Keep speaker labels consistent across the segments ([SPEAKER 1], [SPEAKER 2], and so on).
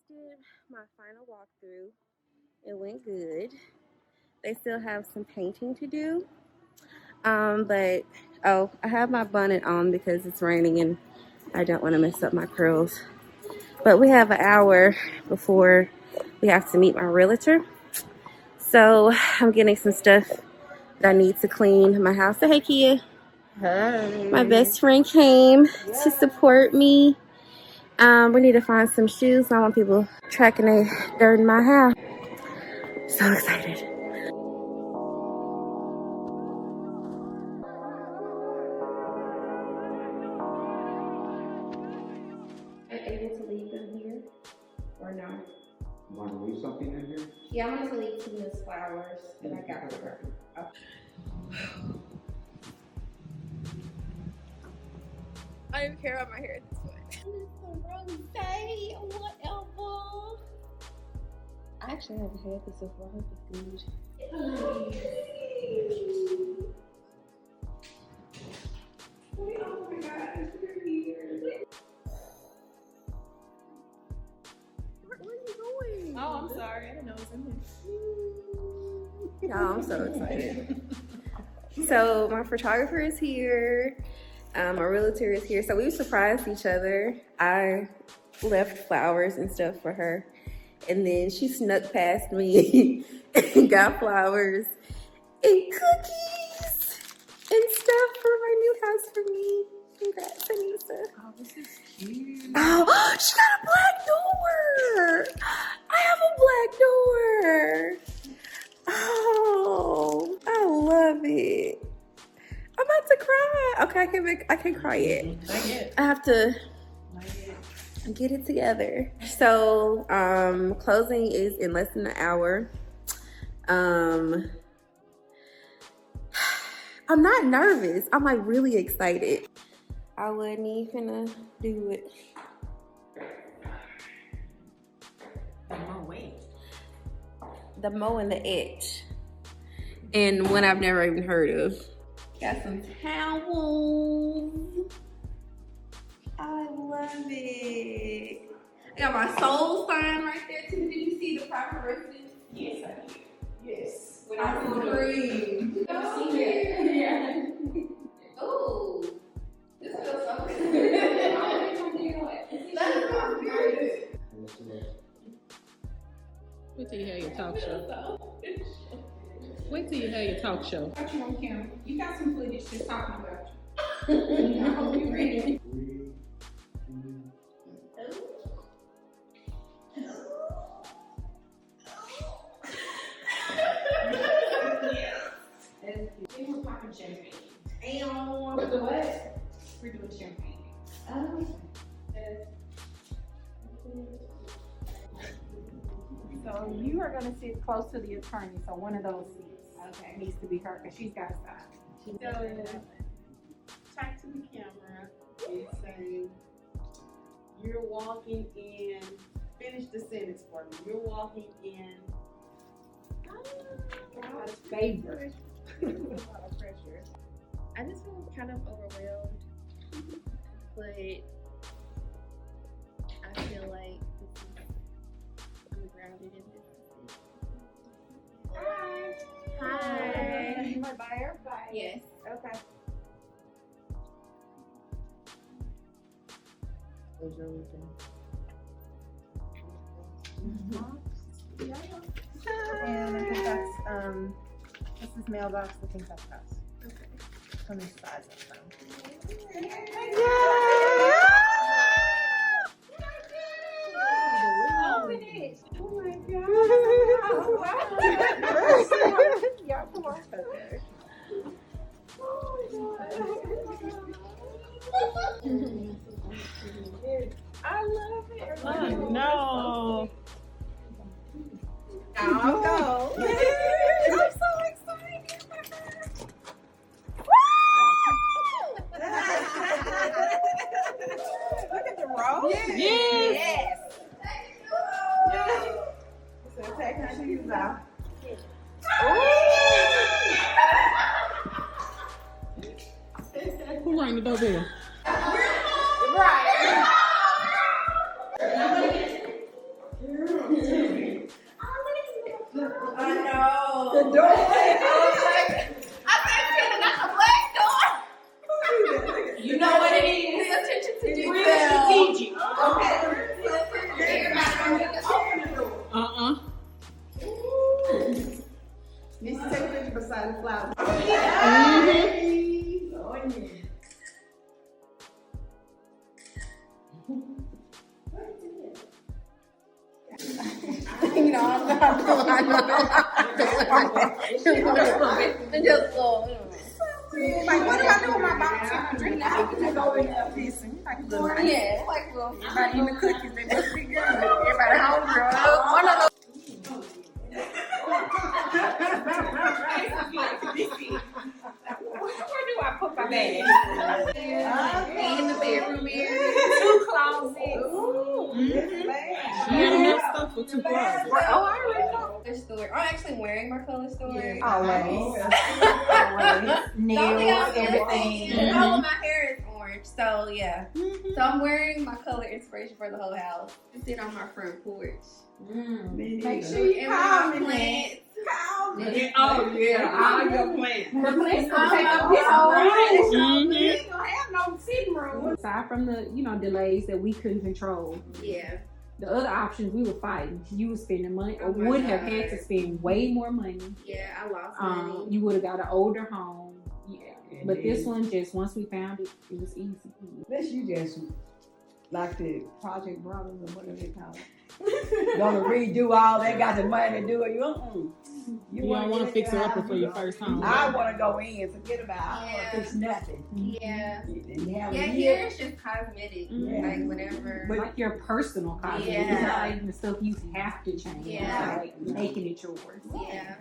[SPEAKER 1] did my final walkthrough. It went good. They still have some painting to do. But I have my bonnet on because it's raining and I don't want to mess up my curls. But we have an hour before we have to meet my realtor. So I'm getting some stuff that I need to clean my house. So hey, Kia.
[SPEAKER 2] Hey.
[SPEAKER 1] My best friend came to support me. We need to find some shoes. I don't want people tracking the dirt in my house. So excited. Are you able to leave them here or no?
[SPEAKER 3] You want to leave something in here?
[SPEAKER 1] Yeah, I want to leave Tina's flowers that I got for her. I don't even care about my hair at this point. Rosé, whatever. I actually haven't had this before. I hope it's good. Oh my gosh, you're here. Where are you going?
[SPEAKER 2] Oh, I'm sorry. I didn't know it was in here.
[SPEAKER 1] No, I'm so excited. So my photographer is here. My realtor is here. So we surprised each other. I left flowers and stuff for her. And then she snuck past me and got flowers and cookies and stuff for my new house for me. Congrats, Anissa.
[SPEAKER 2] Oh, this is cute.
[SPEAKER 1] Oh, she got a black door. I have a black door. Oh, I love it. I'm about to cry. Okay, I can't cry yet.
[SPEAKER 2] Not yet.
[SPEAKER 1] I have to
[SPEAKER 2] Not yet.
[SPEAKER 1] get it together. So, closing is in less than an hour. I'm not nervous. I'm like really excited. I wasn't even do it. The mow and the etch. And one I've never even heard of. Got some towels. I love it. I got my soul sign right there too. Did you see the proper residence?
[SPEAKER 2] Yes, I did. Yes.
[SPEAKER 1] When I was green. Oh, yeah. Oh, this feels so good. That's so good.
[SPEAKER 4] Wait till you have your talk show. Wait till you have your talk show.
[SPEAKER 2] Got you on camera. You got some footage just talking about you. I hope you're ready. We're popping champagne. With the what? We're doing champagne. So you are going to sit close to the attorney, so one of those seats needs to be her because she's got a sign.
[SPEAKER 5] So, talk to the camera and say, you're walking in, finish the sentence for me. You're walking in God's favor. A lot of pressure.
[SPEAKER 1] I just feel kind of overwhelmed, but I feel like I'm grounded in this. Hi.
[SPEAKER 2] You my buyer? Bye.
[SPEAKER 1] Yes.
[SPEAKER 2] Okay.
[SPEAKER 4] Close your weekend.
[SPEAKER 2] And I think that's this is mailbox. I think that's house.
[SPEAKER 1] Okay.
[SPEAKER 2] From this size of them. Open it. Oh my God. Yeah, come on. I love it.
[SPEAKER 4] Oh, no.
[SPEAKER 2] I'll go. I'm so excited. Look at the roll.
[SPEAKER 4] Yes.
[SPEAKER 2] Yes. So take her shoes off.
[SPEAKER 4] Who rang the doorbell?
[SPEAKER 2] Right. Like, what do I do with my box? I drink that. You can go in there pissing. Like,
[SPEAKER 1] Yeah, like well,
[SPEAKER 2] everybody eating the cookies. They must be good. Everybody hungry.
[SPEAKER 1] one of those.
[SPEAKER 2] Where do I put my bag?
[SPEAKER 1] In the bedroom area.
[SPEAKER 2] 2 closets.
[SPEAKER 4] You got enough stuff for 2 closets.
[SPEAKER 2] Oh, I already know.
[SPEAKER 1] Color story. I'm actually wearing my color story.
[SPEAKER 2] Always.
[SPEAKER 1] Nails,
[SPEAKER 2] everything.
[SPEAKER 1] All of my hair is orange, so yeah. So I'm wearing my color inspiration for the whole house. I sit on my front porch.
[SPEAKER 2] Make sure you
[SPEAKER 1] And
[SPEAKER 2] call
[SPEAKER 1] with
[SPEAKER 2] me,
[SPEAKER 1] my
[SPEAKER 2] man.
[SPEAKER 1] plants.
[SPEAKER 2] Call me.
[SPEAKER 5] Oh yeah, all your plants.
[SPEAKER 2] The plants
[SPEAKER 1] gonna take up
[SPEAKER 2] this
[SPEAKER 1] whole
[SPEAKER 2] room.
[SPEAKER 4] Mhm.
[SPEAKER 2] You ain't gonna have no sitting room.
[SPEAKER 6] Aside from the, delays that we couldn't control,
[SPEAKER 1] Yeah.
[SPEAKER 6] the other options we were fighting. You were spending money, or
[SPEAKER 1] Oh my
[SPEAKER 6] would have
[SPEAKER 1] God.
[SPEAKER 6] had to spend way more money.
[SPEAKER 1] Yeah, I lost money.
[SPEAKER 6] You would have got an older home. Yeah. But this one, just once we found it, it was easy.
[SPEAKER 7] Unless you just like the Project Brothers or whatever they call it. Gonna redo all they got the money to do it. You
[SPEAKER 4] You don't want to fix it up before your first home.
[SPEAKER 7] I want to go in, forget about it. I don't want
[SPEAKER 1] Yeah.
[SPEAKER 7] to fix nothing.
[SPEAKER 1] Yeah.
[SPEAKER 7] And have
[SPEAKER 1] Yeah,
[SPEAKER 7] a
[SPEAKER 1] here
[SPEAKER 7] year.
[SPEAKER 1] it's just cosmetic.
[SPEAKER 7] Yeah.
[SPEAKER 1] Like whatever.
[SPEAKER 7] But-
[SPEAKER 6] Like your personal cosmetics.
[SPEAKER 1] Yeah.
[SPEAKER 6] It's not even the stuff you have to change.
[SPEAKER 1] Yeah.
[SPEAKER 6] It's like making it yours.
[SPEAKER 1] Yeah.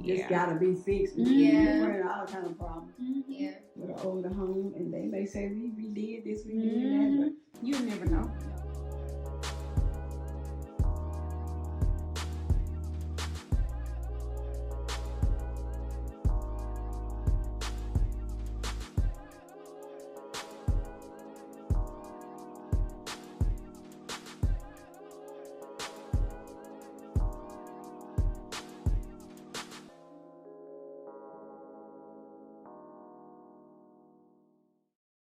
[SPEAKER 7] It's gotta be fixed.
[SPEAKER 1] Yeah.
[SPEAKER 7] We're in all kind of problems
[SPEAKER 1] Yeah.
[SPEAKER 7] with an older home, and they may say we did this, we did that, but
[SPEAKER 6] You never know.